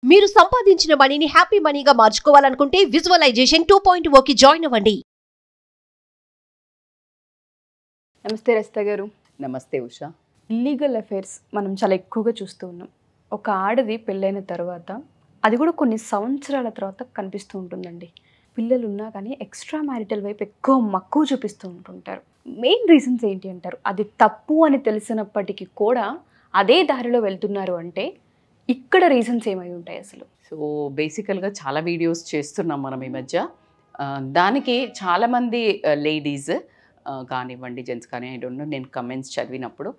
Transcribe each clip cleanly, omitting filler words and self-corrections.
మీరు సంపాదించిన మనీని హ్యాపీ మనీగా మార్చుకోవాలనుకుంటే విజువలైజేషన్ 2.0కి జాయిన్ అవ్వండి. నమస్తే రజిత గారు. నమస్తే ఉషా. ఇల్లీగల్ అఫైర్స్ మనం చాలా ఎక్కువగా చూస్తూ ఉన్నాం. ఒక ఆడది పెళ్ళైన తర్వాత అది కూడా కొన్ని సంవత్సరాల తర్వాత కనిపిస్తూ ఉంటుందండి. పిల్లలు ఉన్నా కానీ ఎక్స్ట్రా మ్యారిటల్ వైపు ఎక్కువ మక్కువ చూపిస్తూ ఉంటుంటారు. మెయిన్ రీజన్స్ ఏంటి అంటారు? అది తప్పు అని తెలిసినప్పటికీ కూడా అదే దారిలో వెళ్తున్నారు అంటే ఇక్కడ రీజన్స్ ఏమై ఉంటాయి అసలు? సో బేసికల్గా చాలా వీడియోస్ చేస్తున్నాం మనం ఈ మధ్య. దానికి చాలామంది లేడీస్ కానివ్వండి, జెంట్స్ కానీ ఐ డోంట్ నో, నేను కమెంట్స్ చదివినప్పుడు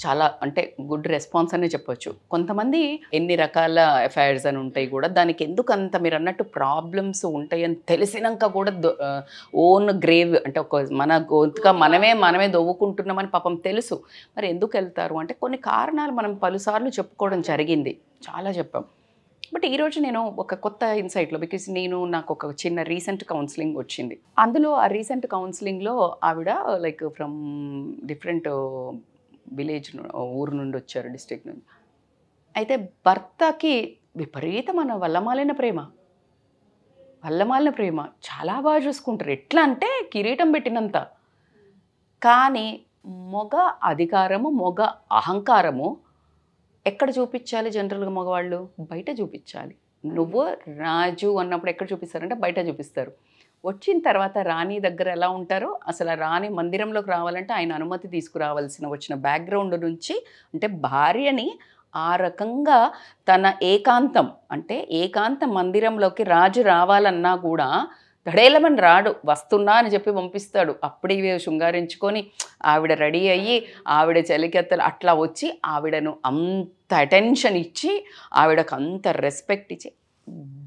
చాలా అంటే గుడ్ రెస్పాన్స్ అనే చెప్పొచ్చు. కొంతమంది ఎన్ని రకాల అఫైర్స్ అని ఉంటాయి కూడా, దానికి ఎందుకు అంత మీరు అన్నట్టు ప్రాబ్లమ్స్ ఉంటాయని తెలిసినాక కూడా ఓన్ గ్రేవ్ అంటే ఒక మన గొంతుగా మనమే దొవ్వుకుంటున్నామని పాపం తెలుసు. మరి ఎందుకు వెళ్తారు అంటే కొన్ని కారణాలు మనం పలుసార్లు చెప్పుకోవడం జరిగింది, చాలా చెప్పాం. బట్ ఈరోజు నేను ఒక కొత్త ఇన్సైట్లో, బికాజ్ నాకు ఒక చిన్న రీసెంట్ కౌన్సిలింగ్ వచ్చింది. అందులో ఆ రీసెంట్ కౌన్సిలింగ్లో ఆవిడ లైక్ ఫ్రమ్ డిఫరెంట్ విలేజ్ ఊరు నుండి వచ్చారు, డిస్ట్రిక్ట్ నుండి. అయితే భర్తకి విపరీతమైన వల్లమాలిన ప్రేమ చాలా బాగా చూసుకుంటారు. ఎట్లా అంటే కిరీటం పెట్టినంత. కానీ మొగ అధికారము, మొగ అహంకారము ఎక్కడ చూపించాలి? జనరల్గా మగవాళ్ళు బయట చూపించాలి. నువ్వు రాజు అన్నప్పుడు ఎక్కడ చూపిస్తారంటే బయట చూపిస్తారు. వచ్చిన తర్వాత రాణి దగ్గర ఎలా ఉంటారో, అసలు ఆ రాణి మందిరంలోకి రావాలంటే ఆయన అనుమతి వచ్చిన బ్యాక్గ్రౌండ్ నుంచి, అంటే భార్యని ఆ రకంగా తన ఏకాంత మందిరంలోకి రాజు రావాలన్నా కూడా దడేలమని రాడు, వస్తున్నా అని చెప్పి పంపిస్తాడు. అప్పుడే శృంగారించుకొని ఆవిడ రెడీ అయ్యి ఆవిడ చలికెత్తలు అట్లా వచ్చి ఆవిడను అంత అటెన్షన్ ఇచ్చి ఆవిడకు అంత రెస్పెక్ట్ ఇచ్చి,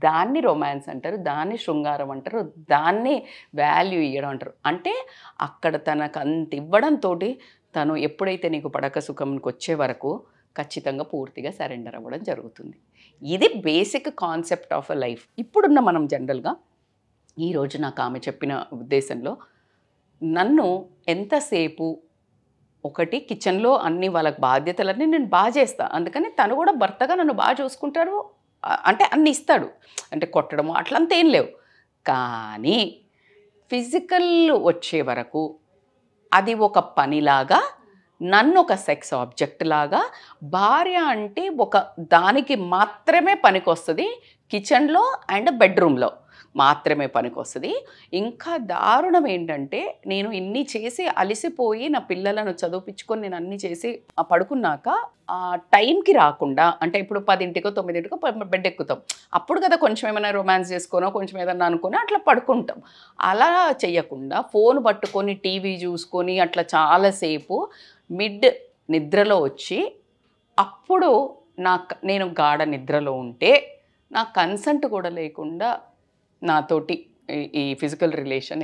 దాన్ని రొమాన్స్ అంటారు, దాన్ని శృంగారం అంటారు, దాన్ని వాల్యూ ఇవ్వడం అంటారు. అంటే అక్కడ తనకు అంత ఇవ్వడంతో తను ఎప్పుడైతే నీకు పడక సుఖంకి వచ్చే వరకు ఖచ్చితంగా పూర్తిగా సరెండర్ అవ్వడం జరుగుతుంది. ఇది basic concept of a life. ఇప్పుడున్న మనం జనరల్గా ఈరోజు నాకు ఆమె చెప్పిన ఉద్దేశంలో, నన్ను ఎంతసేపు ఒకటి కిచెన్లో అన్ని వాళ్ళకి బాధ్యతలన్నీ నేను బాగా చేస్తాను, అందుకని తను కూడా భర్తగా నన్ను బాగా చూసుకుంటారు, అంటే అన్ని ఇస్తాడు, అంటే కొట్టడము అట్లంతా ఏం లేవు. కానీ ఫిజికల్ వచ్చే వరకు అది ఒక పనిలాగా, నన్ను ఒక సెక్స్ ఆబ్జెక్ట్ లాగా, భార్య అంటే ఒక దానికి మాత్రమే పనికొస్తుంది, కిచెన్లో అండ్ బెడ్రూమ్లో మాత్రమే పనికొస్తుంది. ఇంకా దారుణం ఏంటంటే, నేను ఇన్ని చేసి అలసిపోయి నా పిల్లలను చదివించుకొని నేను అన్నీ చేసి పడుకున్నాక ఆ టైంకి రాకుండా, అంటే ఇప్పుడు 10ంటికో 9ంటికో బెడ్ ఎక్కుతాం, అప్పుడు కదా కొంచెం ఏమైనా రొమాన్స్ చేసుకోనో కొంచెం ఏదన్నా అనుకుని అట్లా పడుకుంటాం. అలా చేయకుండా ఫోన్ పట్టుకొని టీవీ చూసుకొని అట్లా చాలాసేపు మిడ్ నిద్రలో వచ్చి, అప్పుడు నేను గాఢ నిద్రలో ఉంటే నా కన్సెంట్ కూడా లేకుండా నాతోటి ఈ ఫిజికల్ రిలేషన్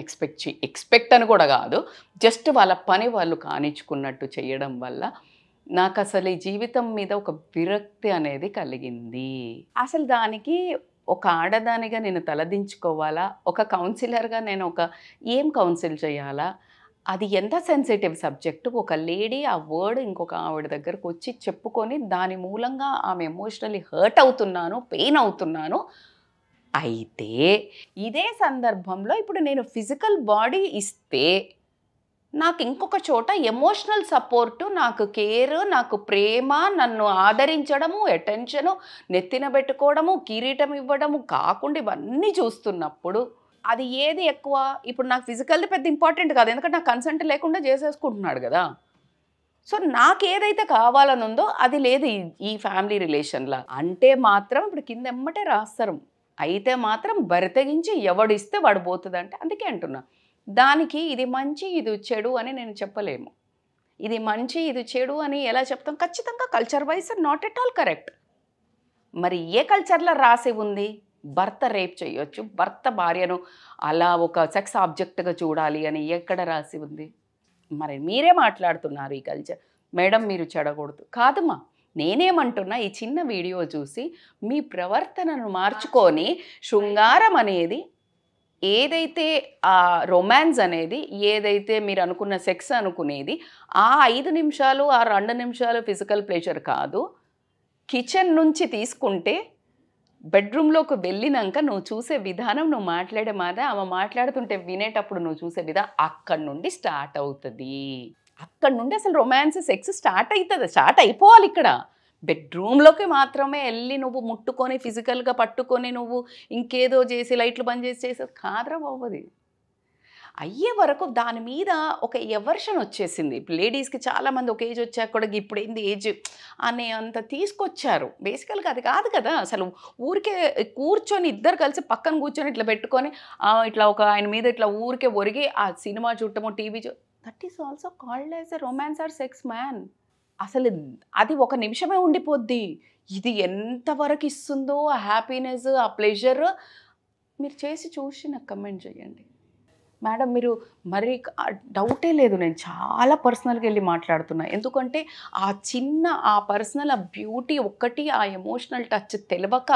ఎక్స్పెక్ట్ అని కూడా కాదు, జస్ట్ వాళ్ళ పని వాళ్ళు కానిచ్చుకున్నట్టు చేయడం వల్ల నాకు అసలు ఈ జీవితం మీద ఒక విరక్తి అనేది కలిగింది. అసలు దానికి ఒక ఆడదానిగా నేను తలదించుకోవాలా, ఒక కౌన్సిలర్గా నేను ఏం కౌన్సిల్ చేయాలా, అది ఎంత సెన్సిటివ్ సబ్జెక్టు. ఒక లేడీ ఆ వర్డ్ ఇంకొక ఆవిడ దగ్గరకు వచ్చి చెప్పుకొని దాని మూలంగా ఆమె ఎమోషనల్లీ హర్ట్ అవుతున్నాను, పెయిన్ అవుతున్నాను. అయితే ఇదే సందర్భంలో ఇప్పుడు నేను ఫిజికల్ బాడీ ఇస్తే నాకు ఇంకొక చోట ఎమోషనల్ సపోర్టు, నాకు కేర్, నాకు ప్రేమ, నన్ను ఆదరించడము, అటెన్షను, నెత్తిన పెట్టుకోవడము, కిరీటం ఇవ్వడము కాకుండా ఇవన్నీ చూస్తున్నప్పుడు అది ఏది ఎక్కువ? ఇప్పుడు నాకు ఫిజికల్ది పెద్ద ఇంపార్టెంట్ కాదు, ఎందుకంటే నాకు కన్సెంట్ లేకుండా చేసేసుకుంటున్నాడు కదా. సో నాకు ఏదైతే కావాలని ఉందో అది లేదు ఈ ఫ్యామిలీ రిలేషన్లో. అంటే మాత్రం ఇప్పుడు కింద ఎమ్మటే రాస్తారు, అయితే మాత్రం బరితెగించి ఎవడిస్తే వాడు పోతుంది అంటే. అందుకే అంటున్నా, దానికి ఇది మంచి ఇది చెడు అని నేను చెప్పలేము. ఇది మంచి ఇది చెడు అని ఎలా చెప్తాం? ఖచ్చితంగా culture wise not at all correct. మరి ఏ కల్చర్లో రాసి ఉంది? భర్త రేప్ చేయొచ్చు, భర్త భార్యను అలా ఒక సెక్స్ ఆబ్జెక్ట్గా చూడాలి అని ఎక్కడ రాసి ఉంది? మరి మీరే మాట్లాడుతున్నారు ఈ కల్చర్, మేడం మీరు చెడకూడదు. కాదమ్మా, నేనేమంటున్నా, ఈ చిన్న వీడియో చూసి మీ ప్రవర్తనను మార్చుకొని శృంగారం అనేది ఏదైతే ఆ రొమాన్స్ అనేది ఏదైతే మీరు అనుకున్న సెక్స్ అనుకునేది ఆ 5 నిమిషాలు ఆ 2 నిమిషాలు ఫిజికల్ ప్లెజర్ కాదు. కిచెన్ నుంచి తీసుకుంటే బెడ్రూమ్లోకి వెళ్ళినాక నువ్వు చూసే విధానం, నువ్వు మాట్లాడే మాట, ఆమె మాట్లాడుతుంటే వినేటప్పుడు నువ్వు చూసే విధానం అక్కడి నుండి స్టార్ట్ అవుతుంది. అక్కడి నుండి అసలు రొమాన్స్ సెక్స్ స్టార్ట్ అవుతుంది, స్టార్ట్ అయిపోవాలి. ఇక్కడ బెడ్రూమ్లోకి మాత్రమే వెళ్ళి నువ్వు ముట్టుకొని ఫిజికల్గా పట్టుకొని నువ్వు ఇంకేదో చేసి లైట్లు బంద్ చేసేది కాదురా బాబుది. అయ్యే వరకు దాని మీద ఒక ఎవర్షన్ వచ్చేసింది. ఇప్పుడు లేడీస్కి చాలామంది ఒక ఏజ్ వచ్చాక కూడా ఇప్పుడు ఏంది ఏజ్ అనే అంత తీసుకొచ్చారు. బేసికల్గా అది కాదు కదా. అసలు ఊరికే కూర్చొని ఇద్దరు కలిసి పక్కన కూర్చొని ఇట్లా పెట్టుకొని ఇట్లా ఒక ఆయన మీద ఇట్లా ఊరికే ఒరిగి ఆ సినిమా చూడటమో TV that is also called as a romance or sex man. అసలు అది ఒక నిమిషమే ఉండిపోద్ది. ఇది ఎంతవరకు ఇస్తుందో ఆ హ్యాపీనెస్, ఆ ప్లెజర్ మీరు చేసి చూసి నాకు కమెంట్ చేయండి. మేడం మీరు మరి డౌటే లేదు, నేను చాలా పర్సనల్గా వెళ్ళి మాట్లాడుతున్నా. ఎందుకంటే ఆ చిన్న ఆ పర్సనల్ ఆ బ్యూటీ ఒక్కటి, ఆ ఎమోషనల్ టచ్ తెలియక,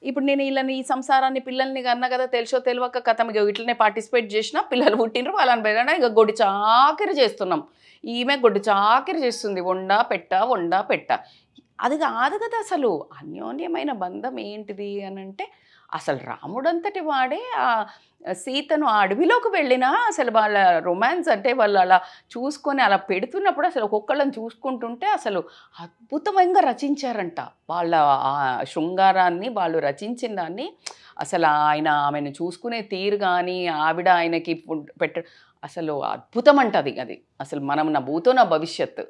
ఇప్పుడు నేను వీళ్ళని ఈ సంసారాన్ని పిల్లల్ని కన్నా కదా తెలుసో తెలియక కథ ఇట్లనే పార్టిసిపేట్ చేసిన, పిల్లలు పుట్టినరు, వాళ్ళని పెరగడా ఇక గొడ్డు చాకిరి చేస్తున్నాం. ఈమె గొడ్డు చాకిరి చేస్తుంది, వండా పెట్ట. అది కాదు కదా. అసలు అన్యోన్యమైన బంధం ఏంటిది అని అంటే, అసలు రాముడంతటి వాడే సీతను ఆ అడవిలోకి వెళ్ళినా అసలు వాళ్ళ రొమాన్స్ అంటే వాళ్ళు అలా చూసుకొని అలా పెడుతున్నప్పుడు అసలు ఒక్కొక్కళ్ళని చూసుకుంటుంటే అసలు అద్భుతంగా రచించారంట. వాళ్ళ శృంగారాన్ని వాళ్ళు రచించిన దాన్ని అసలు ఆమెను చూసుకునే తీరు కానీ ఆవిడ ఆయనకి అసలు అద్భుతం అంటది. అది అసలు మనం నా భూతో నా భవిష్యత్తు.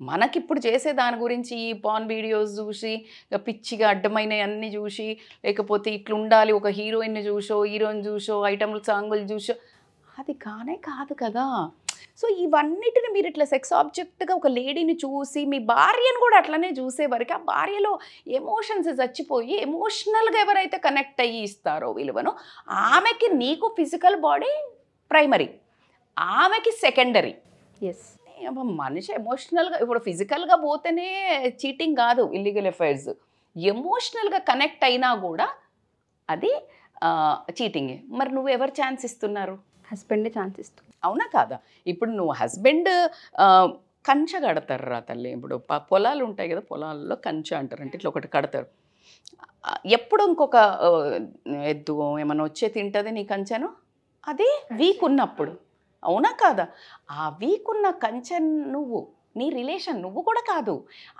మనకిప్పుడు చేసే దాని గురించి ఈ పాన్ వీడియోస్ చూసి పిచ్చిగా అడ్డమైన అన్నీ చూసి, లేకపోతే ఇట్లుండాలి ఒక హీరోయిన్ని చూసో హీరోయిన్ చూసో ఐటమ్లు సాంగులు చూసో అది కాదు కదా. సో ఇవన్నిటిని మీరు ఇట్లా సెక్స్ ఆబ్జెక్ట్గా ఒక లేడీని చూసి మీ భార్యను కూడా అట్లనే చూసే వరకు ఆ భార్యలో ఎమోషన్స్ చచ్చిపోయి ఎమోషనల్గా ఎవరైతే కనెక్ట్ అయ్యి ఇస్తారో విలువను, ఆమెకి నీకు ఫిజికల్ బాడీ ప్రైమరీ, ఆమెకి సెకండరీ. ఎస్, మనిషి ఎమోషనల్గా ఇప్పుడు ఫిజికల్గా పోతేనే చీటింగ్ కాదు, ఇల్లీగల్ అఫైర్స్. ఎమోషనల్గా కనెక్ట్ అయినా కూడా అది చీటింగే. మరి నువ్వు ఎవరు ఛాన్స్ ఇస్తున్నారు? హస్బెండే ఛాన్స్ ఇస్తుంది. అవునా కాదా? ఇప్పుడు నువ్వు హస్బెండ్ కంచె కడతారు రా తల్లి. ఇప్పుడు పొలాలు ఉంటాయి కదా, పొలాల్లో కంచె అంటారు. అంటే ఇట్లా ఒకటి కడతారు. ఎప్పుడు ఇంకొక ఎద్దు ఏమైనా వచ్చే తింటుంది నీ కంచెను, అది వీక్ ఉన్నప్పుడు. అవునా కాదా? ఆ వీక్ ఉన్న కంచె నీ రిలేషన్ నువ్వు కూడా కాదు.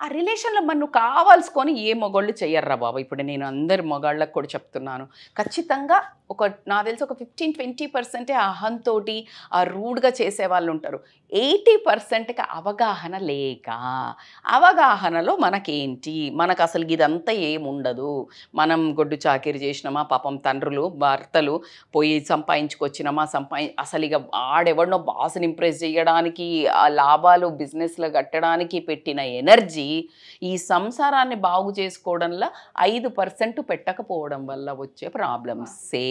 ఆ రిలేషన్లో మరి నువ్వు కావాల్సుకొని ఏ మొగాళ్ళు చెయ్యర్రా బాబా. ఇప్పుడు నేను అందరి మొగాళ్ళకు కూడా చెప్తున్నాను, ఖచ్చితంగా నాకు తెలిసి ఒక 15-20% అహంతో ఆ రూడ్గా చేసేవాళ్ళు ఉంటారు. 80%కి అవగాహన లేక, అవగాహనలో మనకేంటి, మనకు అసలు ఇదంతా ఏముండదు, మనం గొడ్డు చాకిరి చేసినామా, పాపం తండ్రులు భర్తలు పోయి సంపాదించుకొచ్చినామా, అసలు ఇక ఆడెవడనో బాస్ని ఇంప్రెస్ చేయడానికి, ఆ లాభాలు బిజినెస్లో కట్టడానికి పెట్టిన ఎనర్జీ ఈ సంసారాన్ని బాగు చేసుకోవడంలో 5% పెట్టకపోవడం వల్ల వచ్చే ప్రాబ్లమ్సే,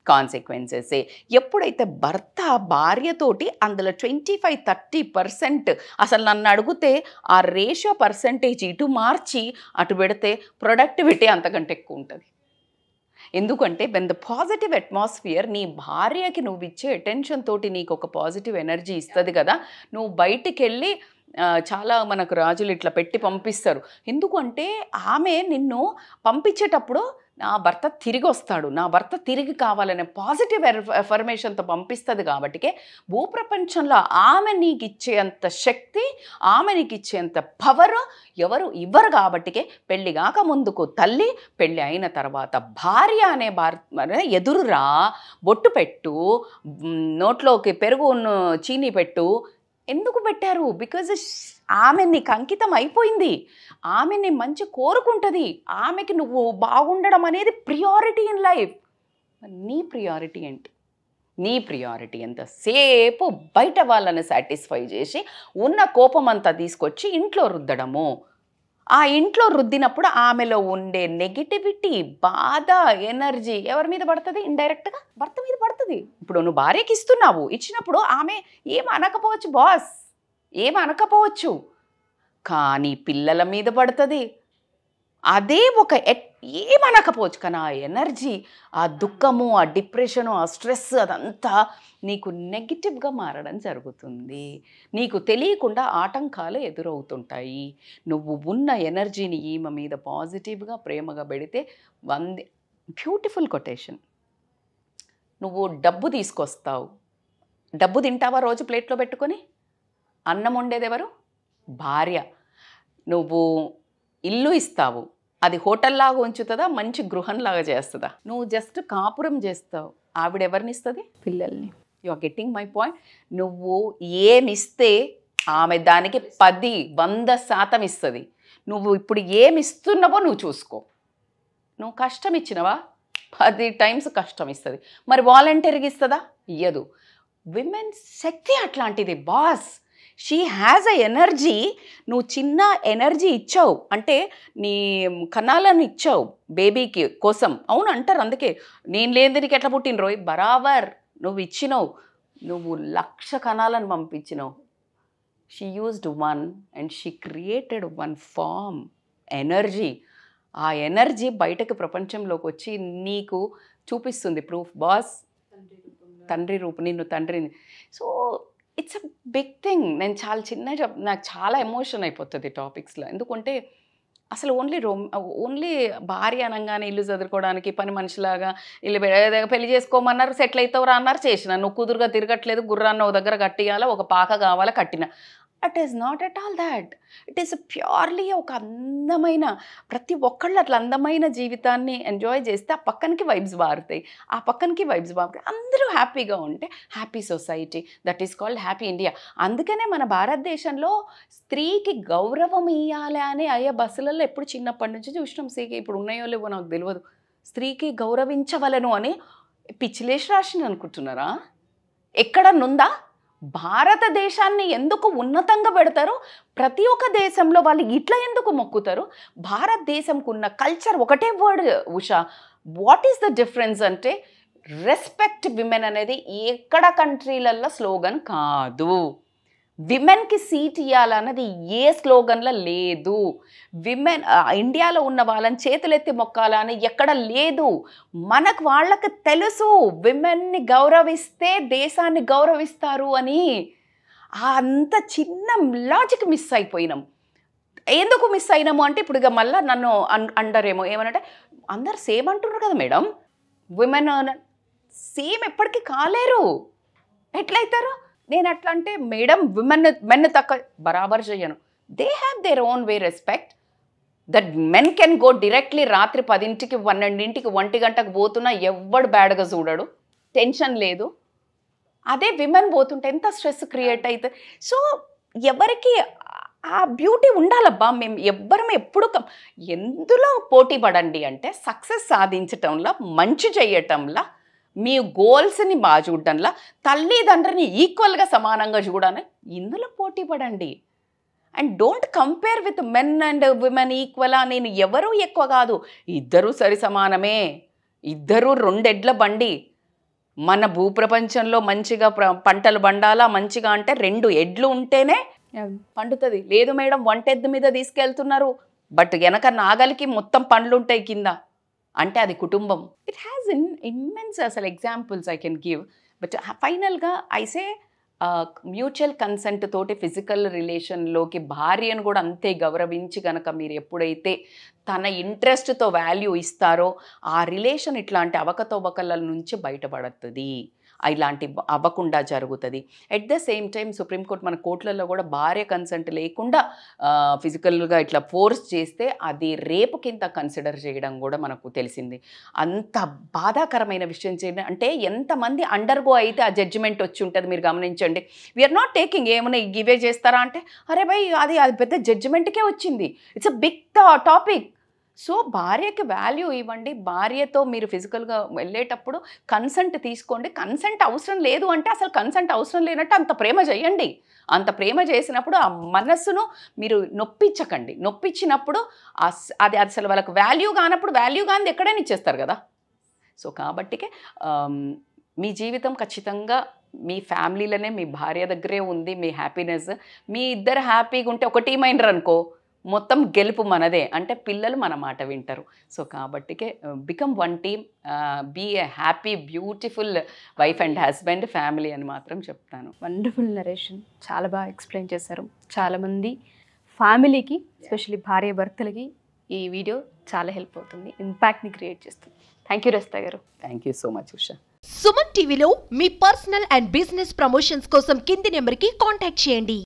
కాన్సిక్వెన్సెసే. ఎప్పుడైతే భర్త భార్యతోటి అందులో 25-30% అసలు నన్ను అడిగితే ఆ రేషియో పర్సంటేజ్ ఇటు మార్చి అటు పెడితే ప్రొడక్టివిటీ అంతకంటే ఎక్కువ ఉంటుంది. ఎందుకంటే వెన్ ద పాజిటివ్ అట్మాస్ఫియర్, నీ భార్యకి నువ్వు ఇచ్చే అటెన్షన్ తోటి నీకు ఒక పాజిటివ్ ఎనర్జీ ఇస్తుంది కదా. నువ్వు బయటికి వెళ్ళి చాలా మనకు రాజులు ఇట్లా పెట్టి పంపిస్తారు. ఎందుకంటే ఆమె నిన్ను పంపించేటప్పుడు నా భర్త తిరిగి వస్తాడు, నా భర్త తిరిగి కావాలనే పాజిటివ్ ఎఫర్మేషన్తో పంపిస్తుంది. కాబట్టికే భూప్రపంచంలో ఆమె నీకు ఇచ్చేంత శక్తి, ఆమె నీకు ఇచ్చేంత పవర్ ఎవరు ఇవ్వరు. కాబట్టికే పెళ్ళి కాక ముందుకు తల్లి, పెళ్ళి అయిన తర్వాత భార్య అనే ఎదురురా, బొట్టు పెట్టు, నోట్లోకి పెరుగు చీనీ పెట్టు. ఎందుకు పెట్టారు? బికాజ్ ఆమె నీకు అంకితం అయిపోయింది, ఆమె నీ మంచి కోరుకుంటుంది, ఆమెకి నువ్వు బాగుండడం అనేది ప్రియారిటీ ఇన్ లైఫ్. నీ ప్రియారిటీ ఏంటి? నీ ప్రియారిటీ ఎంతసేపు బయట వాళ్ళని సాటిస్ఫై చేసి ఉన్న కోపం అంతా తీసుకొచ్చి ఇంట్లో రుద్దడము. ఆ ఇంట్లో రుద్దినప్పుడు ఆమెలో ఉండే నెగిటివిటీ, బాధ, ఎనర్జీ ఎవరి మీద పడుతుంది? ఇండైరెక్ట్గా భర్త మీద పడుతుంది. ఇప్పుడు నువ్వు భార్యకి ఇస్తున్నావు, ఇచ్చినప్పుడు ఆమె ఏం అనకపోవచ్చు, బాస్ ఏం అనకపోవచ్చు, కానీ పిల్లల మీద పడుతుంది. అదే ఏమనకపోవచ్చు, కానీ ఆ ఎనర్జీ, ఆ దుఃఖము, ఆ డిప్రెషను, ఆ స్ట్రెస్ అదంతా నీకు నెగిటివ్గా మారడం జరుగుతుంది. నీకు తెలియకుండా ఆటంకాలు ఎదురవుతుంటాయి. నువ్వు ఉన్న ఎనర్జీని ఈమె మీద పాజిటివ్గా ప్రేమగా పెడితే బ్యూటిఫుల్ కొటేషన్. నువ్వు డబ్బు తీసుకొస్తావు, డబ్బు తింటావా రోజు ప్లేట్లో పెట్టుకొని? అన్నం వండేది ఎవరు? భార్య. నువ్వు ఇల్లు ఇస్తావు, అది హోటల్లాగా ఉంచుతుందా, మంచి గృహంలాగా చేస్తుందా? నువ్వు జస్ట్ కాపురం చేస్తావు, ఆవిడ ఎవరిని ఇస్తుంది? పిల్లల్ని. You are getting my point. నువ్వు ఏమిస్తే ఆమె దానికి 100% ఇస్తుంది. నువ్వు ఇప్పుడు ఏమి ఇస్తున్నావో నువ్వు చూసుకో. నువ్వు కష్టం ఇచ్చినవా 10 times కష్టం ఇస్తుంది. మరి వాలంటీర్గా ఇస్తుందా? ఇయ్యదు. విమెన్ శక్తి అట్లాంటిది boss. She has a energy. నువ్వు చిన్న ఎనర్జీ ఇచ్చావు అంటే నీ కణాలను ఇచ్చావు బేబీకి కోసం. అవును అంటారు, అందుకే నేను లేని నీకు ఎట్లా పుట్టినరోయ్ బరాబర్ నువ్వు ఇచ్చినావు. నువ్వు 1,00,000 కణాలను పంపించినావు. She used 1 and she created 1 form energy. ఆ ఎనర్జీ బయటకు ప్రపంచంలోకి వచ్చి నీకు చూపిస్తుంది ప్రూఫ్ బాస్. తండ్రి రూపం, నిన్ను తండ్రిని. So it's a big thing. నేను చాలా నాకు చాలా ఎమోషన్ అయిపోతుంది టాపిక్స్లో. ఎందుకంటే అసలు ఓన్లీ భార్య అనగానే ఇల్లు చదువుకోవడానికి పని మనిషిలాగా ఇల్లు పెళ్లి చేసుకోమన్నారు, సెటిల్ అవుతావురా అన్నారు, చేసిన. నువ్వు కుదురుగా తిరగట్లేదు, గుర్రాన్ని ఒక దగ్గర కట్టియాలా, ఒక పాక కావాలా, కట్టిన. It is not at all that. It is purely ఒక అందమైన, ప్రతి ఒక్కళ్ళు అట్లా అందమైన జీవితాన్ని ఎంజాయ్ చేస్తే ఆ పక్కనకి వైబ్స్ మారుతాయి, ఆ పక్కనకి వైబ్స్ మారుతాయి. అందరూ హ్యాపీగా ఉంటే happy society. That is called happy India. అందుకనే మన భారతదేశంలో స్త్రీకి గౌరవం ఇవ్వాలి అని అయ్యే బస్సులలో ఎప్పుడు చిన్నప్పటి నుంచి చూసినాం. స్త్రీకి ఇప్పుడు ఉన్నాయో లేవో నాకు తెలియదు. స్త్రీకి గౌరవించవలను అని పిచ్చిలేసి రాసింది అనుకుంటున్నారా? ఎక్కడనుందా? భారతదేశాన్ని ఎందుకు ఉన్నతంగా పెడతారు? ప్రతి ఒక్క దేశంలో వాళ్ళు ఇట్లా ఎందుకు మొక్కుతారు? భారతదేశంకు ఉన్న కల్చర్ ఒకటే word Usha. What is the difference అంటే రెస్పెక్ట్ విమెన్ అనేది ఎక్కడ కంట్రీలలో స్లోగన్ కాదు. విమెన్కి సీట్ ఇవ్వాలన్నది ఏ స్లోగన్లో లేదు. విమెన్ ఇండియాలో ఉన్న వాళ్ళని చేతులెత్తి మొక్కాలని ఎక్కడ లేదు. మనకు వాళ్ళకి తెలుసు విమెన్ని గౌరవిస్తే దేశాన్ని గౌరవిస్తారు అని. అంత చిన్న లాజిక్ మిస్ అయిపోయినాం. ఎందుకు మిస్ అయినాము అంటే ఇప్పుడు ఇక మళ్ళీ నన్ను అండరేమో ఏమనంటే అందరు సేమ్ అంటున్నారు కదా మేడం, విమెన్ సేమ్ ఎప్పటికీ కాలేరు, ఎట్లయితారు? నేను అట్లా అంటే మేడం మెన్ తక్కువ బరాబర్ చేయను. They have their own way respect. That men can go directly రాత్రి 10ంటికి 12ంటికి 1 గంటకు పోతున్నా ఎవ్వడు బ్యాడ్గా చూడడు, టెన్షన్ లేదు. అదే విమెన్ పోతుంటే ఎంత స్ట్రెస్ క్రియేట్ అవుతుంది. సో ఎవరికి ఆ బ్యూటీ ఉండాలబ్బా. మేము ఎవ్వరం ఎప్పుడు ఎందులో పోటీ పడండి అంటే సక్సెస్ సాధించటంలో, మంచి చేయటంలో, మీ గోల్స్ని బాగా చూడడంలా, తల్లిదండ్రిని ఈక్వల్గా సమానంగా చూడాలని ఇందులో పోటీ పడండి. And don't compare with men and women equally. నేను ఎవరూ ఎక్కువ కాదు, ఇద్దరూ సరి సమానమే, ఇద్దరూ 2 ఎడ్ల బండి. మన భూప్రపంచంలో మంచిగా పంటలు పండాలా మంచిగా అంటే 2 ఎడ్లు ఉంటేనే పండుతుంది. లేదు మేడం 1 ఎద్దు మీద తీసుకెళ్తున్నారు, బట్ వెనక నాగలికి మొత్తం పండ్లు ఉంటాయి కింద అంటే అది కుటుంబం. ఇట్ హ్యాస్ ఇమ్మెన్స్ అసలు examples I can give. But ఫైనల్గా ఐసే మ్యూచువల్ కన్సెంట్ తోటి ఫిజికల్ రిలేషన్లోకి భార్యను కూడా అంతే గౌరవించి కనుక మీరు ఎప్పుడైతే తన ఇంట్రెస్ట్తో వాల్యూ ఇస్తారో ఆ రిలేషన్ ఇట్లాంటి అవకతవకల నుంచి బయటపడుతుంది, ఇలాంటి అవ్వకుండా జరుగుతుంది. At the same time supreme court మన కోర్టులలో కూడా భార్య కన్సెంట్ లేకుండా ఫిజికల్గా ఇట్లా ఫోర్స్ చేస్తే అది రేపు కింద కన్సిడర్ చేయడం కూడా మనకు తెలిసింది. అంత బాధాకరమైన విషయం చేయండి అంటే ఎంతమంది అండర్గో అయితే ఆ జడ్జిమెంట్ వచ్చి ఉంటుంది మీరు గమనించండి. వీఆర్ నాట్ టేకింగ్ ఏమైనా గివే చేస్తారా అంటే అరే భయ్ అది పెద్ద జడ్జిమెంట్కే వచ్చింది. It's a big topic. So భార్యకి వాల్యూ ఇవ్వండి. భార్యతో మీరు ఫిజికల్గా వెళ్ళేటప్పుడు కన్సెంట్ తీసుకోండి. కన్సెంట్ అవసరం లేదు అంటే అసలు కన్సెంట్ అవసరం లేనట్టు అంత ప్రేమ చేయండి. అంత ప్రేమ చేసినప్పుడు ఆ మనస్సును మీరు నొప్పించకండి. నొప్పించినప్పుడు అది అసలు వాళ్ళకి వాల్యూ కానప్పుడు వాల్యూ కానిది ఎక్కడైనా ఇచ్చేస్తారు కదా. సో కాబట్టికే మీ జీవితం ఖచ్చితంగా మీ ఫ్యామిలీలోనే మీ భార్య దగ్గరే ఉంది. మీ హ్యాపీనెస్ మీ ఇద్దరు హ్యాపీగా ఉంటే ఒక టీం అయినరు అనుకో మొత్తం గెలుపు మనదే, అంటే పిల్లలు మన మాట వింటారు. సో కాబట్టికే become 1 team, be a happy beautiful wife and husband family అని మాత్రం చెప్తాను. వండర్ఫుల్ నరేషన్, చాలా బాగా ఎక్స్ప్లెయిన్ చేశారు. చాలామంది ఫ్యామిలీకి ఎస్పెషల్లీ భార్య భర్తలకి ఈ వీడియో చాలా హెల్ప్ అవుతుంది, ఇంపాక్ట్ని క్రియేట్ చేస్తుంది. థ్యాంక్ యూ రజిత గారు. Thank you so much Usha. Suman టీవీలో మీ పర్సనల్ అండ్ బిజినెస్ ప్రమోషన్స్ కోసం కింది నెంబర్కి కాంటాక్ట్ చేయండి.